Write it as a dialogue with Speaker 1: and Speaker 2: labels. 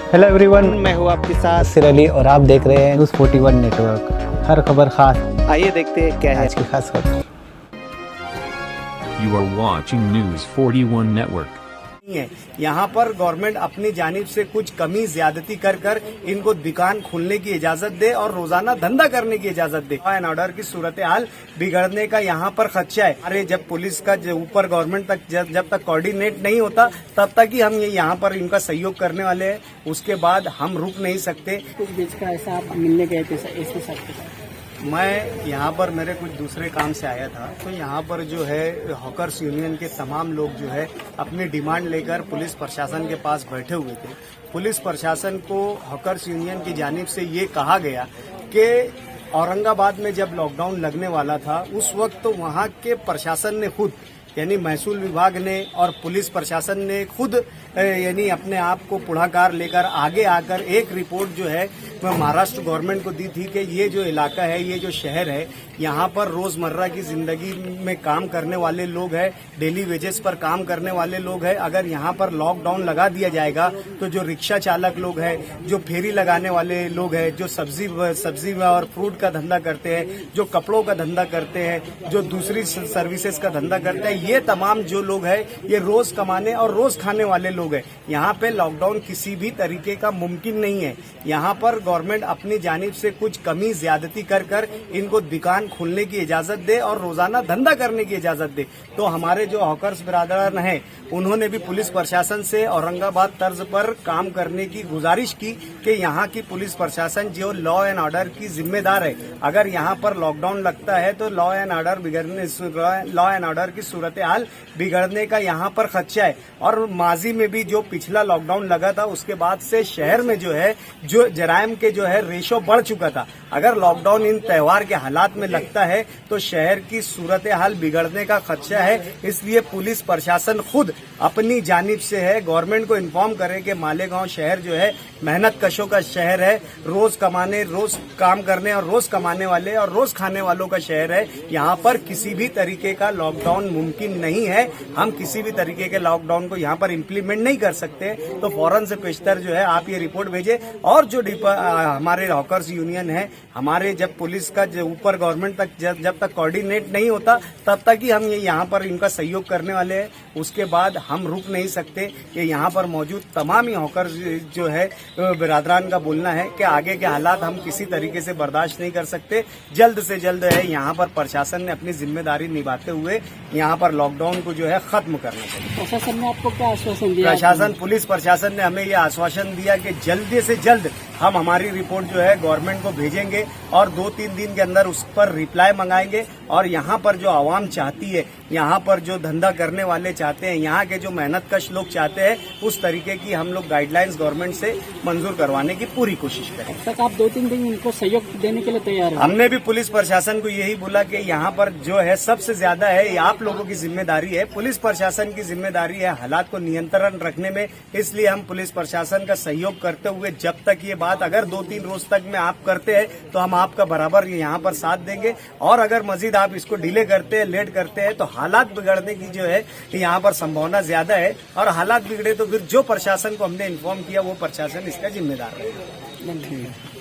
Speaker 1: Hello everyone, मैं हूँ आपके साथ सिर अली और आप देख रहे हैं न्यूज़ 41 नेटवर्क। हर खबर खास। आइए देखते हैं क्या है आज की खास खबर।
Speaker 2: You are watching News 41 Network.
Speaker 3: यहाँ पर गवर्नमेंट अपनी जानिब से कुछ कमी ज्यादती कर इनको दुकान खोलने की इजाजत दे और रोजाना धंधा करने की इजाजत दे। लॉ एंड ऑर्डर की सूरत हाल बिगड़ने का यहाँ पर खदशा है। अरे जब पुलिस का ऊपर गवर्नमेंट तक जब तक कोऑर्डिनेट नहीं होता तब तक ही हम ये यहाँ पर इनका सहयोग करने वाले हैं। उसके बाद हम रुक नहीं सकते।
Speaker 4: कुछ बीच का ऐसा आप मिलने गए थे ऐसे सब?
Speaker 3: मैं यहाँ पर मेरे कुछ दूसरे काम से आया था, तो यहाँ पर जो है हॉकर्स यूनियन के तमाम लोग जो है अपनी डिमांड लेकर पुलिस प्रशासन के पास बैठे हुए थे। पुलिस प्रशासन को हॉकर्स यूनियन की जानिब से ये कहा गया कि औरंगाबाद में जब लॉकडाउन लगने वाला था उस वक्त तो वहाँ के प्रशासन ने खुद यानी महसूल विभाग ने और पुलिस प्रशासन ने खुद यानी अपने आप को पुढ़ाकार लेकर आगे आकर एक रिपोर्ट जो है महाराष्ट्र गवर्नमेंट को दी थी कि ये जो इलाका है, ये जो शहर है, यहाँ पर रोजमर्रा की जिंदगी में काम करने वाले लोग हैं, डेली वेजेस पर काम करने वाले लोग हैं। अगर यहाँ पर लॉकडाउन लगा दिया जाएगा तो जो रिक्शा चालक लोग हैं, जो फेरी लगाने वाले लोग हैं, जो सब्जी और फ्रूट का धंधा करते हैं, जो कपड़ों का धंधा करते हैं, जो दूसरी सर्विसेज का धंधा करते हैं, ये तमाम जो लोग हैं ये रोज कमाने और रोज खाने वाले लोग हैं। यहाँ पे लॉकडाउन किसी भी तरीके का मुमकिन नहीं है। यहाँ पर गवर्नमेंट अपनी जानिब से कुछ कमी ज्यादती कर इनको दुकान खोलने की इजाजत दे और रोजाना धंधा करने की इजाजत दे। तो हमारे जो हॉकर्स बिरादरान हैं उन्होंने भी पुलिस प्रशासन से औरंगाबाद तर्ज पर काम करने की गुजारिश की कि यहाँ की पुलिस प्रशासन जो लॉ एंड ऑर्डर की जिम्मेदार है, अगर यहाँ पर लॉकडाउन लगता है तो लॉ एंड ऑर्डर की सूरत हाल बिगड़ने का यहाँ पर खदशा है। और माजी में भी जो पिछला लॉकडाउन लगा था उसके बाद से शहर में जो है जो जराइम के जो है रेशो बढ़ चुका था। अगर लॉकडाउन इन त्योहार के हालात में लगता है तो शहर की सूरत हाल बिगड़ने का खदशा है। इसलिए पुलिस प्रशासन खुद अपनी जानिब से है गवर्नमेंट को इन्फॉर्म करे कि मालेगांव शहर जो है मेहनत कशों का शहर है, रोज कमाने, रोज काम करने और रोज कमाने वाले और रोज खाने वालों का शहर है। यहाँ पर किसी भी तरीके का लॉकडाउन मुमकिन नहीं है। हम किसी भी तरीके के लॉकडाउन को यहाँ पर इम्प्लीमेंट नहीं कर सकते। तो फौरन से पेशतर जो है आप ये रिपोर्ट भेजे। और जो हमारे हॉकर्स यूनियन है, हमारे जब पुलिस का ऊपर गवर्नमेंट तक जब तक कोऑर्डिनेट नहीं होता तब तक ही हम ये यहाँ पर इनका सहयोग करने वाले हैं। उसके बाद हम रुक नहीं सकते। ये यहाँ पर मौजूद तमाम ही हॉकर्स जो है बिरादरान का बोलना है कि आगे के हालात हम किसी तरीके से बर्दाश्त नहीं कर सकते। जल्द से जल्द है यहाँ पर प्रशासन ने अपनी जिम्मेदारी निभाते हुए यहाँ पर लॉकडाउन को जो है खत्म करना चाहिए।
Speaker 4: प्रशासन ने आपको क्या आश्वासन दिया?
Speaker 3: पुलिस प्रशासन ने हमें ये आश्वासन दिया कि जल्दी से जल्द हम हमारी रिपोर्ट जो है गवर्नमेंट को भेजेंगे और 2-3 दिन के अंदर उस पर रिप्लाई मंगाएंगे। और यहाँ पर जो आवाम चाहती है, यहाँ पर जो धंधा करने वाले चाहते हैं, यहाँ के जो मेहनतकश लोग चाहते हैं, उस तरीके की हम लोग गाइडलाइंस गवर्नमेंट से मंजूर करवाने की पूरी कोशिश करें।
Speaker 4: तक आप 2-3 दिन इनको सहयोग देने के लिए तैयार हैं?
Speaker 3: हमने भी पुलिस प्रशासन को यही बोला कि यहाँ पर जो है सबसे ज्यादा है आप लोगों की जिम्मेदारी है, पुलिस प्रशासन की जिम्मेदारी है हालात को नियंत्रण रखने में। इसलिए हम पुलिस प्रशासन का सहयोग करते हुए जब तक ये बात अगर 2-3 रोज तक में आप करते हैं तो हम आपका बराबर यहाँ पर साथ देंगे। और अगर मजीद आप इसको डिले करते हैं, लेट करते हैं तो हालात बिगड़ने की जो है यहाँ पर संभावना ज्यादा है। और हालात बिगड़े तो फिर जो प्रशासन को हमने इन्फॉर्म किया वो प्रशासन इसका जिम्मेदार रहेगा।